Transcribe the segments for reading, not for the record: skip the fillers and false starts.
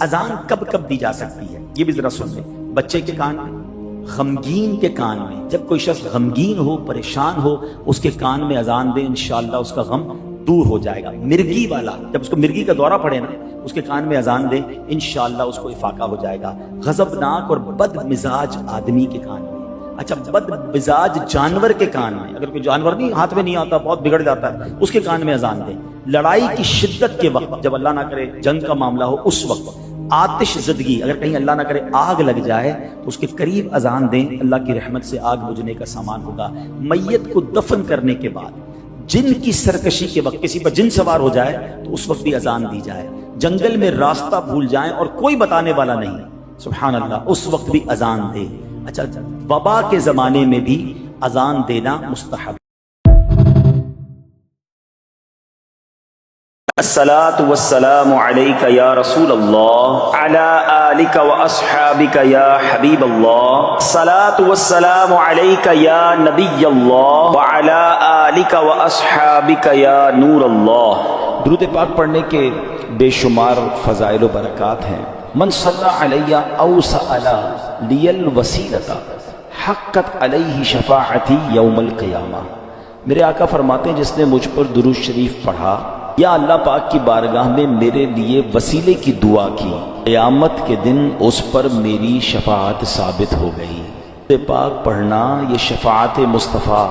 اذان کب کب دی جا سکتی ہے یہ بھی ذرا سن لیں. بچے کے کان میں، غمگین کے کان میں. جب کوئی شخص غمگین ہو، پریشان ہو، اس کے کان میں اذان دیں، انشاءاللہ اس کا غم دور ہو جائے گا. مرگی والا، جب اس کو مرگی کا دورہ پڑے نا، اس کے کان میں اذان دیں، انشاءاللہ اس کو افاقہ ہو جائے گا. غضبناک اور بد مزاج آدمی کے کان میں، اچھا بد مزاج جانور کے کان میں، اگر کوئی جانور نہیں ہاتھ میں نہیں آتا، بہت بگڑ جاتا ہے، اس کے کان میں اذان دیں. لڑائی کی شدت کے وقت، جب اللہ نہ کرے جنگ کا معاملہ ہو، اس وقت آتش زدگی، اگر کہیں اللہ نہ کرے آگ لگ جائے تو اس کے قریب اذان دیں، اللہ کی رحمت سے آگ بجھنے کا سامان ہوگا. میت کو دفن کرنے کے بعد جن کی سرکشی کے وقت کسی پر جن سوار ہو جائے تو اس وقت بھی اذان دی جائے. جنگل میں راستہ بھول جائیں اور کوئی بتانے والا نہیں، سبحان اللہ، اس وقت بھی اذان دے. اچھا وبا کے زمانے میں بھی اذان دینا مستحب. الصلاۃ والسلام علیک یا رسول اللہ علی آلک واصحابک یا حبیب اللہ. الصلاۃ والسلام علیک یا نبی اللہ وعلی آلک واصحابک یا نور اللہ. درود پاک پڑھنے کے بے شمار فضائل و برکات ہیں. من صلی علی او سأل لی الوسیلۃ حقت علیہ شفاعتی یوم القیامہ. میرے آقا فرماتے ہیں جس نے مجھ پر درود شریف پڑھا یا اللہ پاک کی بارگاہ میں میرے لیے وسیلے کی دعا کی، قیامت کے دن اس پر میری شفاعت ثابت ہو گئی. درود پاک پڑھنا یہ شفاعت مصطفیٰ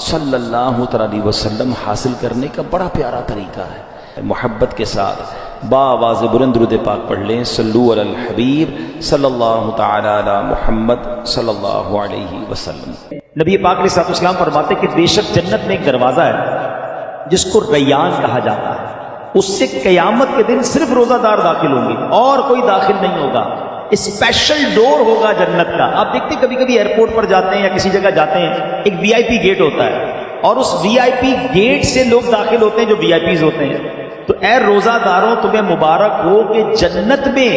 صلی اللہ علیہ وسلم حاصل کرنے کا بڑا پیارا طریقہ ہے. محبت کے ساتھ با آواز بلند درود پاک پڑھ لیں. صلو علی الحبیب صلی اللہ تعالی علی محمد صلی اللہ علیہ وسلم. نبی پاک علیہ السلام فرماتے کہ بے شک جنت میں ایک دروازہ ہے جس کو ریان کہا جاتا ہے، اس سے قیامت کے دن صرف روزہ دار داخل ہوں گے اور کوئی داخل نہیں ہوگا. اسپیشل ڈور ہوگا جنت کا. آپ دیکھتے کبھی کبھی ایئرپورٹ پر جاتے ہیں یا کسی جگہ جاتے ہیں، ایک وی آئی پی گیٹ ہوتا ہے اور اس وی آئی پی گیٹ سے لوگ داخل ہوتے ہیں جو وی آئی پیز ہوتے ہیں. تو اے روزہ داروں تمہیں مبارک ہو کہ جنت میں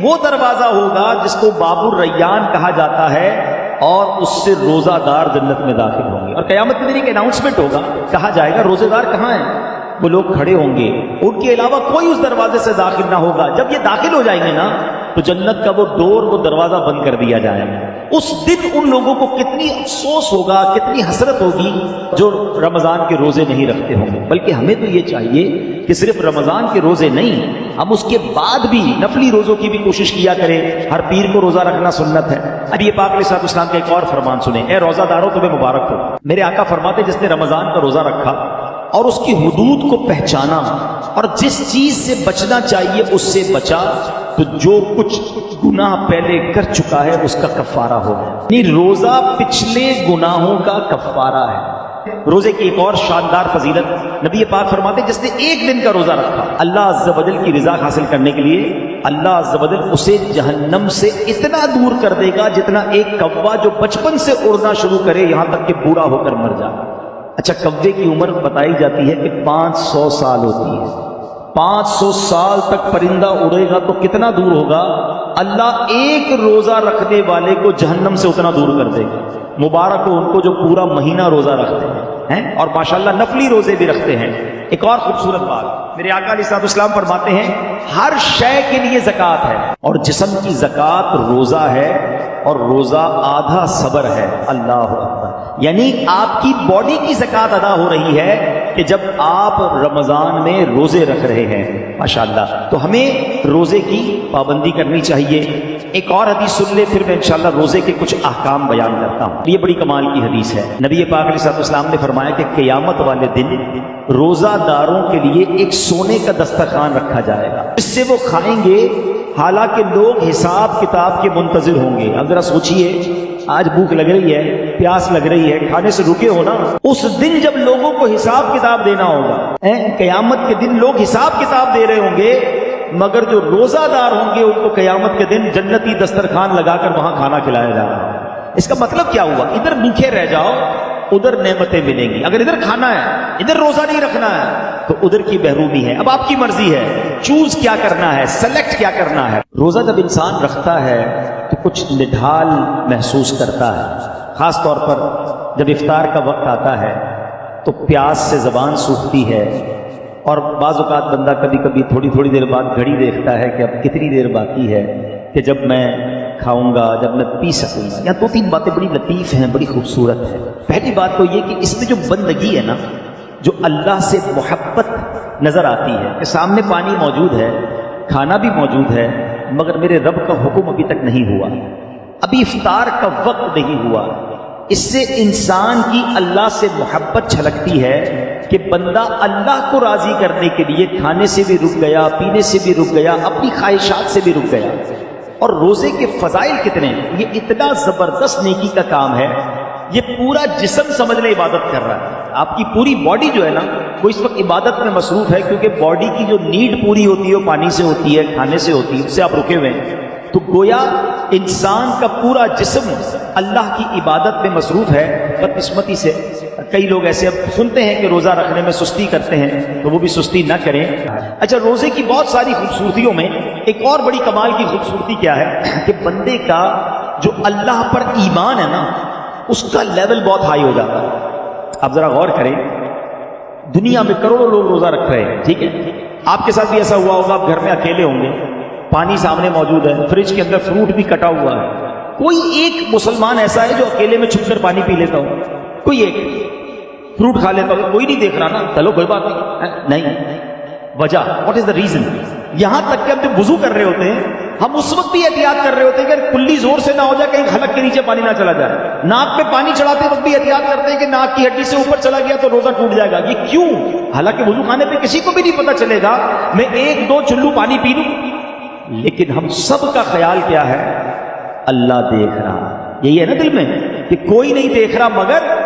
وہ دروازہ ہوگا جس کو باب الریان کہا جاتا ہے اور اس سے روزہ دار جنت میں داخل ہوں گے. اور قیامت کے دن ایک اناؤنسمنٹ ہوگا، کہا جائے گا روزے دار کہاں ہیں؟ وہ لوگ کھڑے ہوں گے، ان کے علاوہ کوئی اس دروازے سے داخل نہ ہوگا. جب یہ داخل ہو جائیں گے نا تو جنت کا وہ ڈور، وہ دروازہ بند کر دیا جائے گا. اس دن ان لوگوں کو کتنی افسوس ہوگا، کتنی حسرت ہوگی جو رمضان کے روزے نہیں رکھتے ہوں گے. بلکہ ہمیں تو یہ چاہیے کہ صرف رمضان کے روزے نہیں، ہم اس کے بعد بھی نفلی روزوں کی بھی کوشش کیا کریں. ہر پیر کو روزہ رکھنا سنت ہے. اب یہ پاک علیہ السلام کا ایک اور فرمان سنیں. اے روزہ داروں تمہیں مبارک ہو. میرے آقا فرماتے جس نے رمضان کا روزہ رکھا اور اس کی حدود کو پہچانا اور جس چیز سے بچنا چاہیے اس سے بچا تو جو کچھ گناہ پہلے کر چکا ہے اس کا کفارہ ہوگا. یعنی روزہ پچھلے گناہوں کا کفارہ ہے. روزے کی ایک اور شاندار فضیلت نبی پاک فرماتے جس نے ایک دن کا روزہ رکھا اللہ عز و جل کی رضا حاصل کرنے کے لیے، اللہ عز و جل اسے جہنم سے اتنا دور کر دے گا جتنا ایک کوا جو بچپن سے اڑنا شروع کرے یہاں تک کہ بوڑھا ہو کر مر جائے. اچھا کوے کی عمر بتائی جاتی ہے کہ 500 سال ہوتی ہے. 500 سال تک پرندہ اڑے گا تو کتنا دور ہوگا؟ اللہ ایک روزہ رکھنے والے کو جہنم سے اتنا دور کر دے گا. مبارک ہو ان کو جو پورا مہینہ روزہ رکھتے ہیں اور ماشاءاللہ نفلی روزے بھی رکھتے ہیں. ایک اور خوبصورت بات میرے آقا علیہ السلام فرماتے ہیں ہر شے کے لیے زکوٰۃ ہے اور جسم کی زکوٰۃ روزہ ہے اور روزہ آدھا صبر ہے. اللہ اکبر. یعنی آپ کی باڈی کی زکوٰۃ ادا ہو رہی ہے کہ جب آپ رمضان میں روزے رکھ رہے ہیں ماشاءاللہ. تو ہمیں روزے کی پابندی کرنی چاہیے. ایک اور حدیث سن لے پھر میں انشاءاللہ روزے کے کچھ احکام بیان کرتا ہوں. یہ بڑی کمال کی حدیث ہے. نبی پاک علیہ السلام نے فرمایا کہ قیامت والے دن روزہ داروں کے لیے ایک سونے کا دسترخوان رکھا جائے گا جس سے وہ کھائیں گے حالانکہ لوگ حساب کتاب کے منتظر ہوں گے. اب ذرا سوچئے آج بھوک لگ رہی ہے، پیاس لگ رہی ہے، کھانے سے رکے ہو نا. اس دن جب لوگوں کو حساب کتاب دینا ہوگا، قیامت کے دن لوگ حساب کتاب دے رہے ہوں گے مگر جو روزہ دار ہوں گے ان کو قیامت کے دن جنتی دسترخوان لگا کر وہاں کھانا کھلایا جا رہا ہے. اس کا مطلب کیا ہوا؟ ادھر بھوکے رہ جاؤ ادھر نعمتیں ملیں گی. اگر ادھر کھانا ہے ادھر روزہ نہیں رکھنا ہے تو ادھر کی محرومی ہے. اب آپ کی مرضی ہے چوز کیا کرنا ہے، سلیکٹ کیا کرنا ہے. روزہ جب انسان رکھتا ہے تو کچھ نڈھال محسوس کرتا ہے، خاص طور پر جب افطار کا وقت آتا ہے تو پیاس سے زبان سوکھتی ہے، اور بعض اوقات بندہ کبھی کبھی تھوڑی تھوڑی دیر بعد گھڑی دیکھتا ہے کہ اب کتنی دیر باقی ہے کہ جب میں کھاؤں گا، جب میں پی سکوں گا. یہاں 2-3 باتیں بڑی لطیف ہیں، بڑی خوبصورت ہیں. پہلی بات تو یہ کہ اس میں جو بندگی ہے نا، جو اللہ سے محبت نظر آتی ہے کہ سامنے پانی موجود ہے، کھانا بھی موجود ہے، مگر میرے رب کا حکم ابھی تک نہیں ہوا، ابھی افطار کا وقت نہیں ہوا. اس سے انسان کی اللہ سے محبت چھلکتی ہے کہ بندہ اللہ کو راضی کرنے کے لیے کھانے سے بھی رک گیا، پینے سے بھی رک گیا، اپنی خواہشات سے بھی رک گیا. اور روزے کے فضائل کتنے ہیں، یہ اتنا زبردست نیکی کا کام ہے. یہ پورا جسم سمجھ لے عبادت کر رہا ہے. آپ کی پوری باڈی جو ہے نا وہ اس وقت عبادت میں مصروف ہے، کیونکہ باڈی کی جو نیڈ پوری ہوتی ہے وہ پانی سے ہوتی ہے، کھانے سے ہوتی ہے، اس سے آپ رکے ہوئے ہیں. تو گویا انسان کا پورا جسم اللہ کی عبادت میں مصروف ہے. بدقسمتی سے کئی لوگ ایسے اب سنتے ہیں کہ روزہ رکھنے میں سستی کرتے ہیں، تو وہ بھی سستی نہ کریں. اچھا، روزے کی بہت ساری خوبصورتیوں میں ایک اور بڑی کمال کی خوبصورتی کیا ہے کہ بندے کا جو اللہ پر ایمان ہے نا، اس کا لیول بہت ہائی ہو جاتا ہے. آپ ذرا غور کریں، دنیا میں کروڑوں لوگ روزہ رکھ رہے ہیں، ٹھیک ہے، آپ کے ساتھ بھی ایسا ہوا ہوگا، آپ گھر میں اکیلے ہوں گے، پانی سامنے موجود ہے، فریج کے اندر فروٹ بھی کٹا ہوا ہے. کوئی ایک مسلمان ایسا ہے جو اکیلے میں چھپ کر پانی پی لیتا ہو؟ کوئی ایک فروٹ کھا لیتا ہو؟ کوئی نہیں دیکھ رہا نا، چلو کوئی بات نہیں. وجہ واٹ از دا ریزن؟ یہاں تک کہ ہم جب وضو کر رہے ہوتے ہیں، ہم اس وقت بھی احتیاط کر رہے ہوتے ہیں کہ کلی زور سے نہ ہو جائے، کہیں حلق کے نیچے پانی نہ چلا جائے. ناک پہ پانی چڑھاتے وقت بھی احتیاط کرتے ہیں کہ ناک کی ہڈی سے اوپر چلا گیا تو روزہ ٹوٹ جائے گا. یہ کیوں؟ حالانکہ وضو خانے پہ کسی کو بھی نہیں پتا چلے گا، میں 1-2 چلو پانی پی لوں. لیکن ہم سب کا خیال کیا ہے؟ اللہ دیکھ رہا. یہی ہے نا دل میں کہ کوئی نہیں دیکھ رہا مگر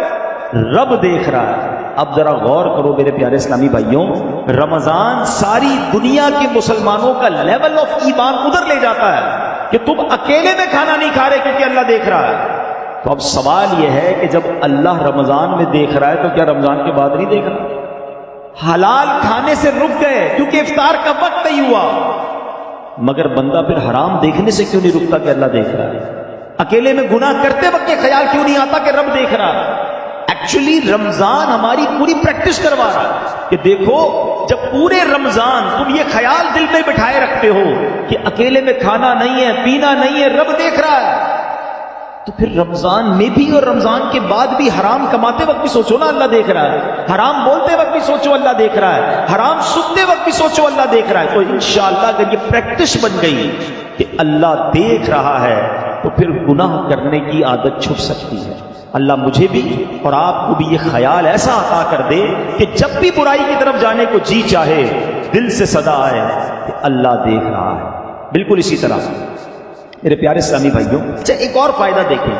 رب دیکھ رہا ہے. اب ذرا غور کرو میرے پیارے اسلامی بھائیوں، رمضان ساری دنیا کے مسلمانوں کا لیول آف ایمان ادھر لے جاتا ہے کہ تم اکیلے میں کھانا نہیں کھا رہے کیونکہ اللہ دیکھ رہا ہے. تو اب سوال یہ ہے کہ جب اللہ رمضان میں دیکھ رہا ہے تو کیا رمضان کے بعد نہیں دیکھ رہا؟ حلال کھانے سے رک گئے کیونکہ افطار کا وقت نہیں ہوا، مگر بندہ پھر حرام دیکھنے سے کیوں نہیں رکتا کہ اللہ دیکھ رہا ہے؟ اکیلے میں گناہ کرتے وقت یہ خیال کیوں نہیں آتا کہ رب دیکھ رہا ہے؟ ایکچولی رمضان ہماری پوری پریکٹس کروا رہا ہے کہ دیکھو، جب پورے رمضان تم یہ خیال دل میں بٹھائے رکھتے ہو کہ اکیلے میں کھانا نہیں ہے، پینا نہیں ہے، رب دیکھ رہا ہے، تو پھر رمضان میں بھی اور رمضان کے بعد بھی حرام کماتے وقت بھی سوچو نا اللہ دیکھ رہا ہے، حرام بولتے وقت بھی سوچو اللہ دیکھ رہا ہے، حرام سنتے وقت بھی سوچو اللہ دیکھ رہا ہے. تو انشاءاللہ اگر یہ پریکٹس بن گئی کہ اللہ دیکھ رہا ہے تو پھر گناہ کرنے کی عادت چھپ سکتی ہے. اللہ مجھے بھی اور آپ کو بھی یہ خیال ایسا عطا کر دے کہ جب بھی برائی کی طرف جانے کو جی چاہے دل سے صدا آئے کہ اللہ دیکھ رہا ہے. بالکل اسی طرح میرے پیارے اسلامی بھائیوں، اچھا ایک اور فائدہ دیکھیں،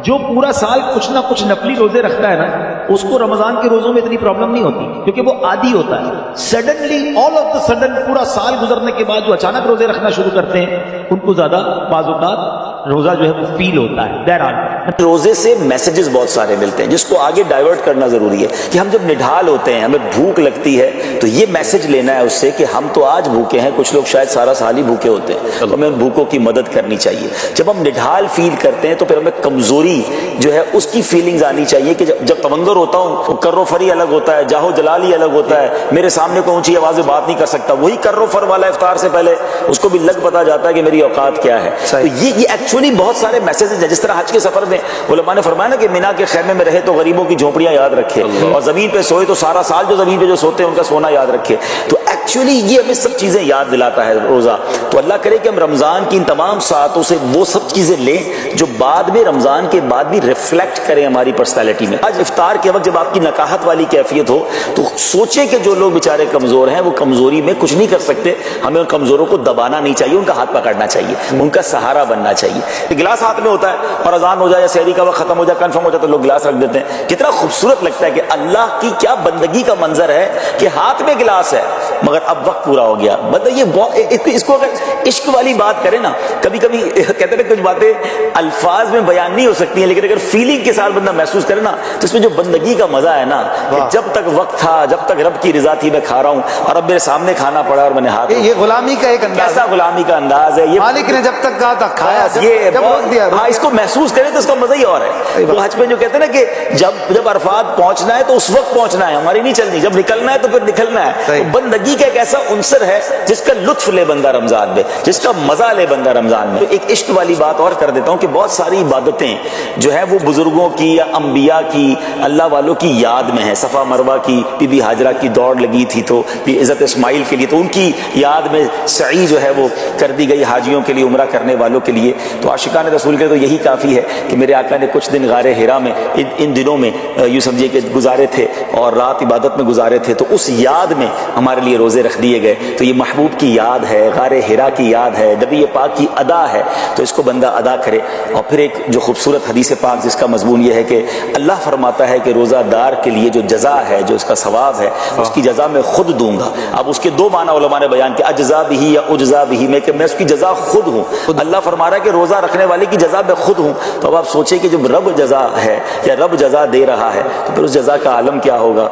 جو پورا سال کچھ نہ کچھ نفلی روزے رکھتا ہے نا، اس کو رمضان کے روزوں میں اتنی پرابلم نہیں ہوتی کیونکہ وہ عادی ہوتا ہے. Suddenly all of the sudden پورا سال گزرنے کے بعد جو اچانک روزے رکھنا شروع کرتے ہیں ان کو زیادہ بعض اوقات روزہ جو ہے وہ فیل ہوتا ہے. بہرحال روزے سے میسیجز بہت سارے ملتے ہیں جس کو آگے ڈائیورٹ کرنا ضروری ہے کہ ہم جب نڈھال ہوتے ہیں، ہمیں بھوک لگتی ہے، تو یہ میسج لینا ہے اس سے کہ ہم تو آج بھوکے ہیں، کچھ لوگ شاید سارا سال ہی بھوکے ہوتے ہیں، تو ہمیں ان بھوکوں کی مدد کرنی چاہیے. جب ہم نڈھال فیل کرتے ہیں تو پھر ہمیں کمزوری جو ہے اس کی فیلنگز آنی چاہیے کہ جب تونگر ہوتا ہوں تو کر و فری الگ ہوتا ہے، جاہو جلالی الگ ہوتا ہے، میرے سامنے کوئی اونچی آواز میں بات نہیں کر سکتا، وہی کر و فر والا افطار سے پہلے اس کو بھی لگ پتا جاتا ہے کہ میری اوقات کیا ہے. تو یہ ایکچولی بہت سارے میسیجز ہیں. جس طرح حج کے سفر میں علماء نے فرمایا نا کہ مینا کے خیمے میں رہے تو غریبوں کی جھونپڑیاں یاد رکھے، اور زمین پہ سوئے تو سارا سال جو زمین پہ جو سوتے ہیں ان کا سونا یاد رکھے. تو ایکچولی یہ ہمیں سب چیزیں یاد دلاتا ہے روزہ. تو اللہ کرے کہ ہم رمضان کی ان تمام ساعتوں سے وہ سب چیزیں لیں جو بعد میں رمضان کے بعد بھی ریفلیکٹ کریں ہماری پرسنالٹی میں. آج افطار کے وقت جب آپ کی نکاحت والی کیفیت ہو تو سوچیں کہ جو لوگ بیچارے کمزور ہیں وہ کمزوری میں کچھ نہیں کر سکتے، ہمیں ان کمزوروں کو دبانا نہیں چاہیے، ان کا ہاتھ پکڑنا چاہیے، ان کا سہارا بننا چاہیے. گلاس ہاتھ میں ہوتا ہے اور اذان ہو جائے یا سحری کا وقت ختم ہو جائے، کنفرم ہو جائے تو لوگ گلاس رکھ دیتے ہیں. کتنا خوبصورت لگتا ہے کہ اللہ کی کیا بندگی کا منظر ہے کہ ہاتھ میں گلاس ہے مگر اگر اب وقت پورا ہو گیا، مطلب یہ اس کو اگر عشق والی بات کرے نا، کبھی کبھی کہتے ہیں کچھ باتیں الفاظ میں بیان نہیں ہو سکتی ہیں، لیکن اگر فیلنگ کے ساتھ بندہ محسوس کرے نا تو اس میں جو بندگی کا مزہ ہے نا، کہ جب تک وقت تھا، جب تک رب کی رضا تھی میں کھا رہا ہوں، اور اب میرے سامنے کھانا پڑا اور میں نے ہاتھ، یہ غلامی کا ایک انداز، کیسا غلامی کا انداز ہے یہ، مالک نے جب تک کہا تھا کھایا، یہ جب روک دیا، ہاں اس کو محسوس کریں تو اس کا مزہ ہی اور ہے۔ وہ حج پہ جو کہتے ہیں نا کہ جب عرفات پہنچنا ہے تو اس وقت پہنچنا ہے، ہماری نہیں چلنی، جب نکلنا ہے تو پھر نکلنا ہے۔ تو بندگی کا ایک ایسا عنصر ہے جس کا لطف لے بندہ رمضان میں، جس کا مزہ لے بندہ رمضان میں۔ ایک عشق والی بات اور کر دیتا ہوں کہ بہت ساری عبادتیں جو ہے وہ بزرگوں کی یا انبیاء کی، اللہ والوں کی یاد میں ہے۔ صفا مروہ کی بی بی ہاجرہ کی دوڑ لگی تھی تو عزت اسماعیل کے لیے، تو ان کی یاد میں سعی جو ہے وہ کر دی گئی حاجیوں کے لیے، عمرہ کرنے والوں کے لیے۔ تو عاشقان رسول کے تو یہی کافی ہے کہ میرے آقا نے کچھ دن غار ہرا میں ان دنوں میں یوں سمجھیے کہ گزارے تھے اور رات عبادت میں گزارے تھے، تو اس یاد میں ہمارے لیے روزے رکھ دیے گئے۔ تو یہ محبوب کی یاد ہے، غار ہرا کی یاد ہے، نبی پاک کی ادا ہے، تو اس کو بندہ ادا کرے۔ اور پھر ایک جو خوبصورت حدیث پاک جس کا مضمون یہ ہے کہ اللہ فرماتا ہے کہ روزہ دار کے لیے جو جزا ہے، جو اس کا ثواب ہے، اس کی جزا میں خود دوں گا۔ اب اس کے دو معنی علماء نے بیان کیا، اجزا بھی یا اجزا بھی، میں کہ میں اس کی جزا خود ہوں۔ اللہ فرما رہا ہے کہ روزہ رکھنے والے کی جزا میں خود ہوں۔ تو اب آپ سوچیں کہ جب رب جزا ہے یا رب جزا دے رہا ہے تو پھر اس جزا کا عالم کیا ہوگا۔